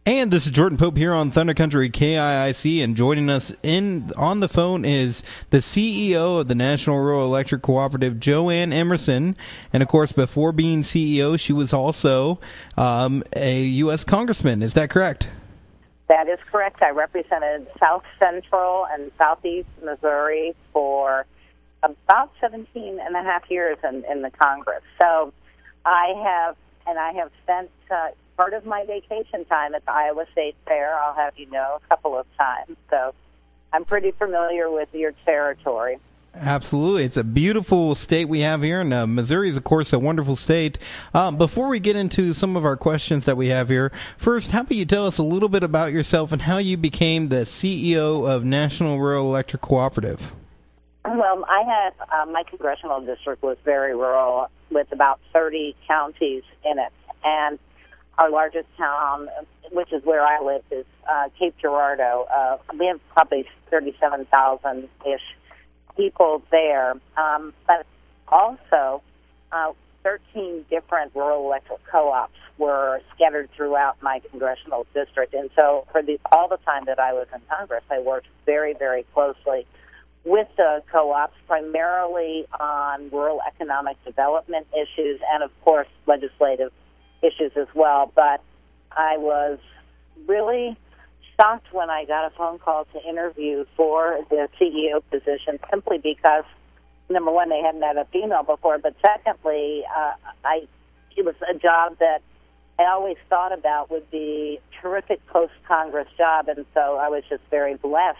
And this is Jordan Pope here on Thunder Country KIIC, and joining us on the phone is the CEO of the National Rural Electric Cooperative, Joanne Emerson. And of course, before being CEO, she was also a U.S. Congressman. Is that correct? That is correct. I represented South Central and Southeast Missouri for about 17 and a half years in the Congress. So I have spent part of my vacation time at the Iowa State Fair, I'll have you know, a couple of times. So I'm pretty familiar with your territory. Absolutely. It's a beautiful state we have here, and Missouri is, of course, a wonderful state. Before we get into some of our questions that we have here, first, how about you tell us a little bit about yourself and how you became the CEO of National Rural Electric Cooperative? Well, I had my congressional district was very rural with about 30 counties in it, and our largest town, which is where I live, is Cape Girardeau. We have probably 37,000-ish people there, but also 13 different rural electric co-ops were scattered throughout my congressional district. And so for all the time that I was in Congress, I worked very, very closely with the co-ops, primarily on rural economic development issues and, of course, legislative issues as well. But I was really shocked when I got a phone call to interview for the CEO position, simply because, number one, they hadn't had a female before, but secondly, it was a job that I always thought about would be a terrific post-Congress job, and so I was just very blessed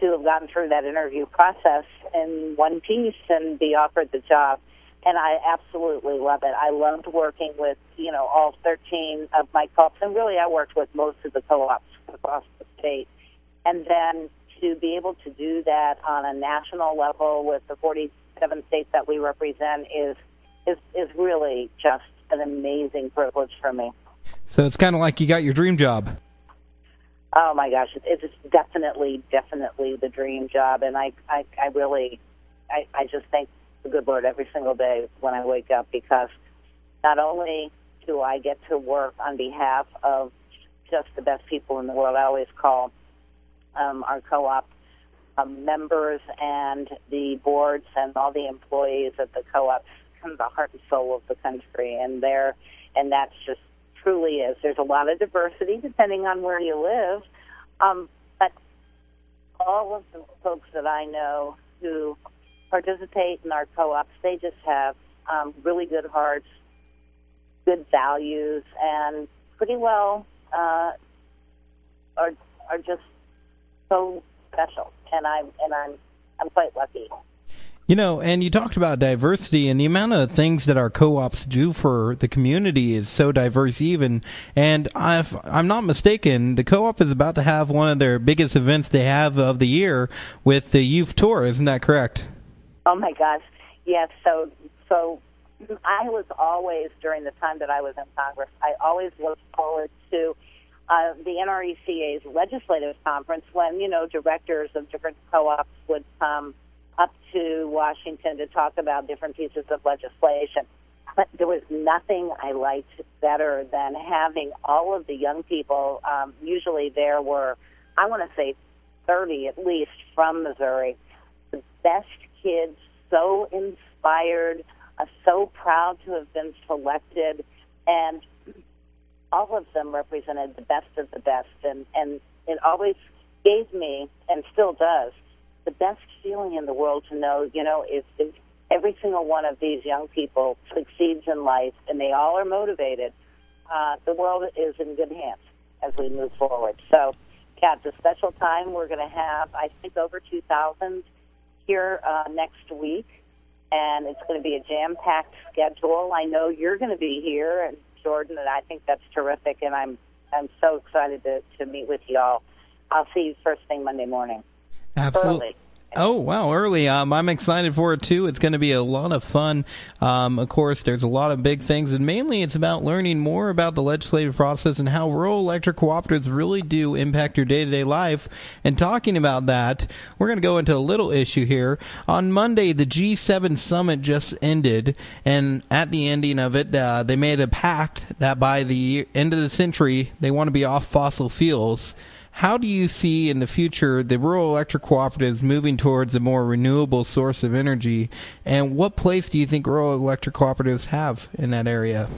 to have gotten through that interview process in one piece and be offered the job. And I absolutely love it. I loved working with, all 13 of my co-ops. And really, I worked with most of the co-ops across the state. And then to be able to do that on a national level with the 47 states that we represent is really just an amazing privilege for me. So it's kind of like you got your dream job. Oh, my gosh. It's definitely the dream job. And I just thank the good Lord every single day when I wake up, because not only do I get to work on behalf of just the best people in the world, I always call our co-op members and the boards and all the employees of the co-ops kind of the heart and soul of the country, and that's just truly is. There's a lot of diversity depending on where you live, but all of the folks that I know who participate in our co-ops, they just have really good hearts, good values, and pretty well are just so special. And I'm quite lucky. And you talked about diversity, and the amount of things that our co-ops do for the community is so diverse even. And if I'm not mistaken, the co-op is about to have one of their biggest events they have of the year with the youth tour. Isn't that correct? Oh, my gosh. Yes. So I was always, during the time that I was in Congress, I always looked forward to the NRECA's legislative conference when, directors of different co-ops would come up to Washington to talk about different pieces of legislation. But there was nothing I liked better than having all of the young people. Usually there were, I want to say, 30 at least from Missouri, the best kids, so inspired, so proud to have been selected, and all of them represented the best of the best, and it always gave me, and still does, the best feeling in the world to know, if every single one of these young people succeeds in life, and they all are motivated, the world is in good hands as we move forward. So, yeah, it's a special time. We're going to have, I think, over 2,000 here next week, and it's going to be a jam-packed schedule. I know you're going to be here, and Jordan, and I think that's terrific, and I'm so excited to meet with you all. I'll see you first thing Monday morning. Absolutely. Oh, wow, early. I'm excited for it, too. It's going to be a lot of fun. Of course, there's a lot of big things, and mainly it's about learning more about the legislative process and how rural electric cooperatives really do impact your day-to-day life. And talking about that, we're going to go into a little issue here. On Monday, the G7 summit just ended, and at the ending of it, they made a pact that by the end of the century, they want to be off fossil fuels. How do you see in the future the rural electric cooperatives moving towards a more renewable source of energy, and what place do you think rural electric cooperatives have in that area?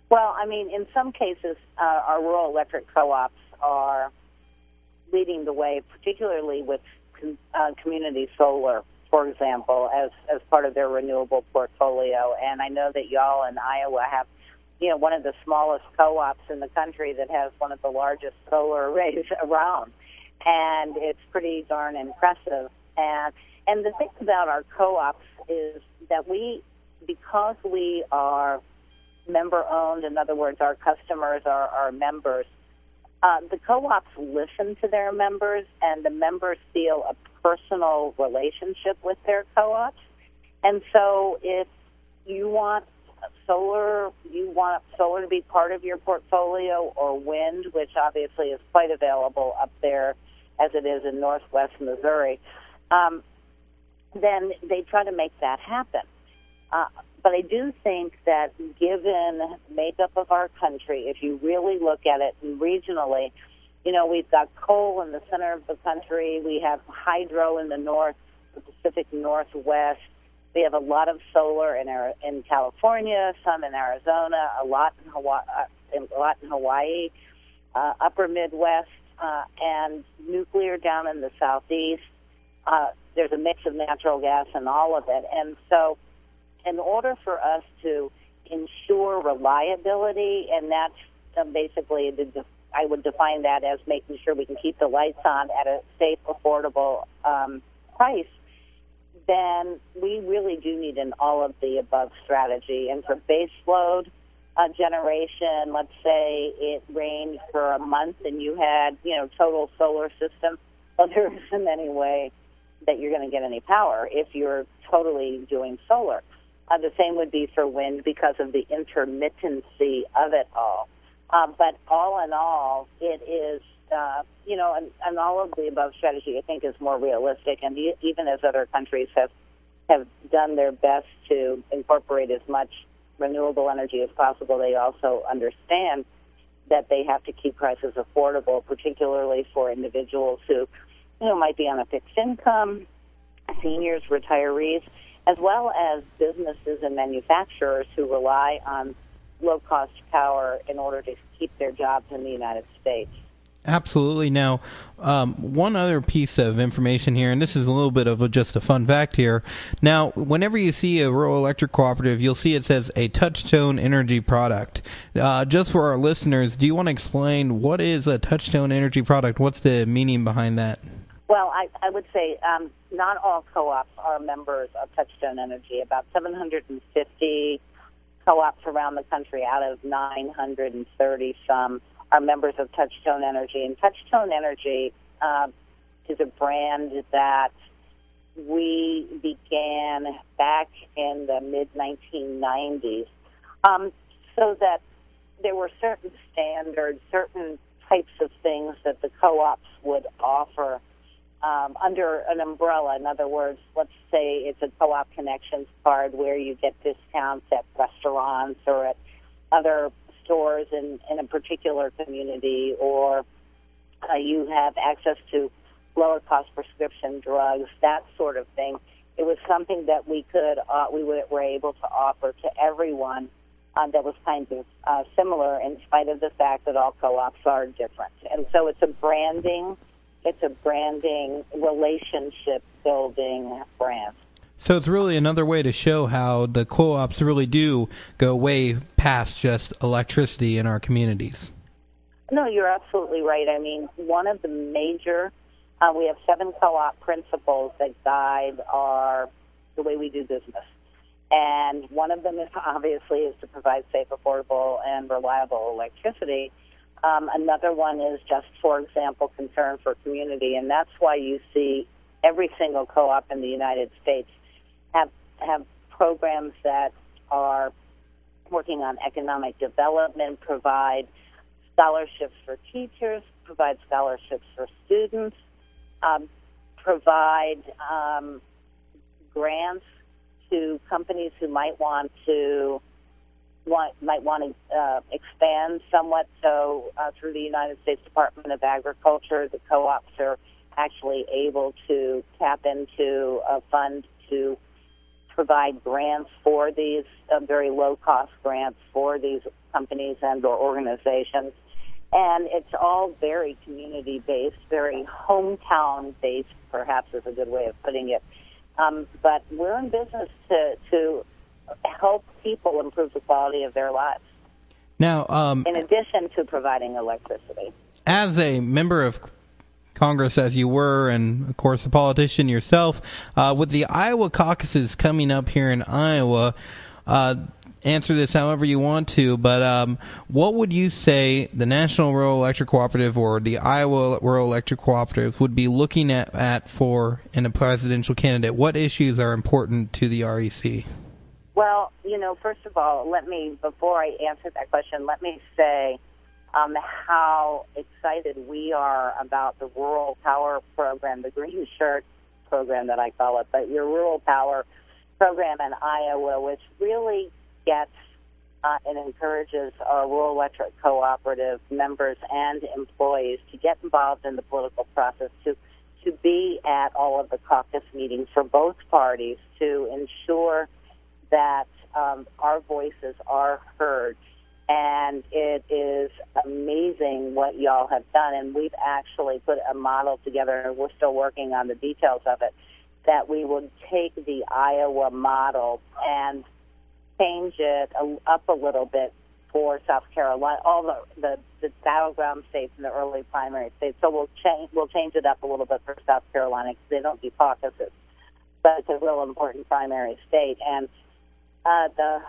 Well, I mean, in some cases, our rural electric co-ops are leading the way, particularly with community solar, for example, as part of their renewable portfolio. And I know that y'all in Iowa have one of the smallest co-ops in the country that has one of the largest solar arrays around, and it's pretty darn impressive. And the thing about our co-ops is that because we are member-owned, in other words, our customers are our members, the co-ops listen to their members, and the members feel a personal relationship with their co-ops. And so if you want solar to be part of your portfolio, or wind, which obviously is quite available up there as it is in northwest Missouri, then they try to make that happen. But I do think that given the makeup of our country, if you really look at it regionally, we've got coal in the center of the country, we have hydro in the north, the Pacific Northwest. We have a lot of solar in California, some in Arizona, a lot in Hawaii, upper Midwest, and nuclear down in the southeast. There's a mix of natural gas in all of it. And so in order for us to ensure reliability, and that's basically, I would define that as making sure we can keep the lights on at a safe, affordable price, then we really do need an all-of-the-above strategy. And for base load generation, let's say it rained for a month and you had, total solar system, well, there isn't any way that you're going to get any power if you're totally doing solar. The same would be for wind because of the intermittency of it all. But all in all, it is an all-of-the-above strategy, I think, is more realistic. And even as other countries have done their best to incorporate as much renewable energy as possible, they also understand that they have to keep prices affordable, particularly for individuals who, might be on a fixed income, seniors, retirees, as well as businesses and manufacturers who rely on low-cost power in order to keep their jobs in the United States. Absolutely. Now, one other piece of information here, and this is a little bit of just a fun fact here. Now, whenever you see a rural electric cooperative, you'll see it says a Touchstone Energy product. Just for our listeners, do you want to explain what is a Touchstone Energy product? What's the meaning behind that? Well, I would say not all co-ops are members of Touchstone Energy. About 750 co-ops around the country out of 930 some are members of Touchstone Energy. And Touchstone Energy is a brand that we began back in the mid-1990s, so that there were certain standards, certain types of things that the co-ops would offer under an umbrella. In other words, let's say it's a co-op connections card where you get discounts at restaurants or at other stores in a particular community, or you have access to lower cost prescription drugs, that sort of thing. It was something that we were able to offer to everyone that was kind of similar, in spite of the fact that all co-ops are different. And so it's a branding relationship building brand. So it's really another way to show how the co-ops really do go way past just electricity in our communities. No, you're absolutely right. I mean, one of the major, we have 7 co-op principles that guide the way we do business. And one of them is obviously to provide safe, affordable, and reliable electricity. Another one is just, for example, concern for community. And that's why you see every single co-op in the United States have programs that are working on economic development, provide scholarships for teachers, provide scholarships for students, provide grants to companies who might want to expand somewhat. So through the United States Department of Agriculture, the co-ops are actually able to tap into a fund to provide grants for these very low-cost grants for these companies and or organizations. And it's all very community-based, very hometown-based, perhaps is a good way of putting it. But we're in business to help people improve the quality of their lives. Now, in addition to providing electricity. As a member of Congress, as you were, and of course a politician yourself, with the Iowa caucuses coming up here in Iowa, answer this however you want to, but what would you say the National Rural Electric Cooperative or the Iowa Rural Electric Cooperative would be looking at for in a presidential candidate? What issues are important to the REC? Well, first of all, before I answer that question, let me say how excited we are about the Rural Power Program, the Green Shirt program that I call it, but your Rural Power Program in Iowa, which really gets and encourages our rural electric cooperative members and employees to get involved in the political process, to be at all of the caucus meetings for both parties, to ensure that our voices are heard. And it is amazing what y'all have done. And we've actually put a model together, and we're still working on the details of it, that we will take the Iowa model and change it up a little bit for South Carolina, all the battleground states and the early primary states. So we'll change it up a little bit for South Carolina because they don't do caucuses, but it's a real important primary state. And the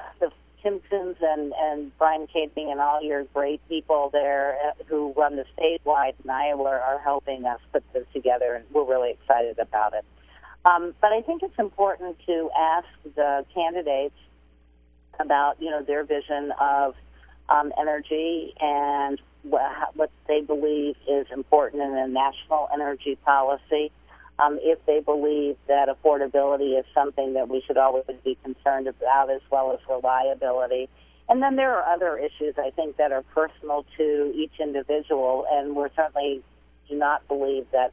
Simpsons and Brian Kading and all your great people there who run the statewide in Iowa are helping us put this together, and we're really excited about it. But I think it's important to ask the candidates about, their vision of energy and what they believe is important in a national energy policy. If they believe that affordability is something that we should always be concerned about, as well as reliability. And then there are other issues, I think, that are personal to each individual, and we certainly do not believe that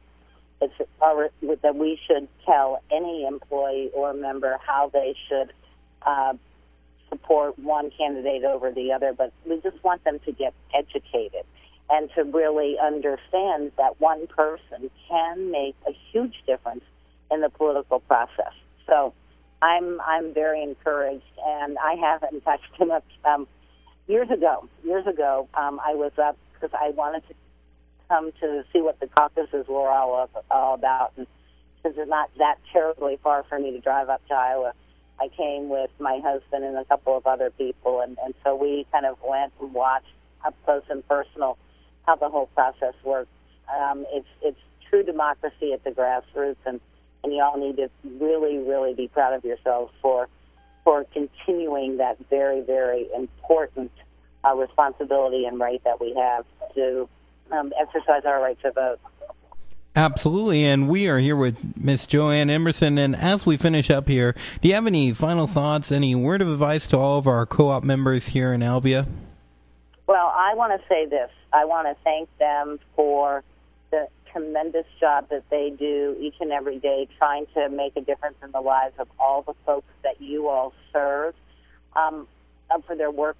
that we should tell any employee or member how they should support one candidate over the other, but we just want them to get educated and to really understand that one person can make a huge difference in the political process. So I'm very encouraged, and I have, in fact, been up years ago, I was up because I wanted to come to see what the caucuses were all about, and because it's not that terribly far for me to drive up to Iowa, I came with my husband and a couple of other people, and so we kind of went and watched up close and personal how the whole process works. It's true democracy at the grassroots, and you all need to really, really be proud of yourselves for continuing that very, very important responsibility and right that we have to exercise our right to vote. Absolutely, and we are here with Miss Joanne Emerson, and as we finish up here, do you have any final thoughts, any word of advice to all of our co-op members here in Albia? Well, I want to say this. I want to thank them for the tremendous job that they do each and every day trying to make a difference in the lives of all the folks that you all serve, for their work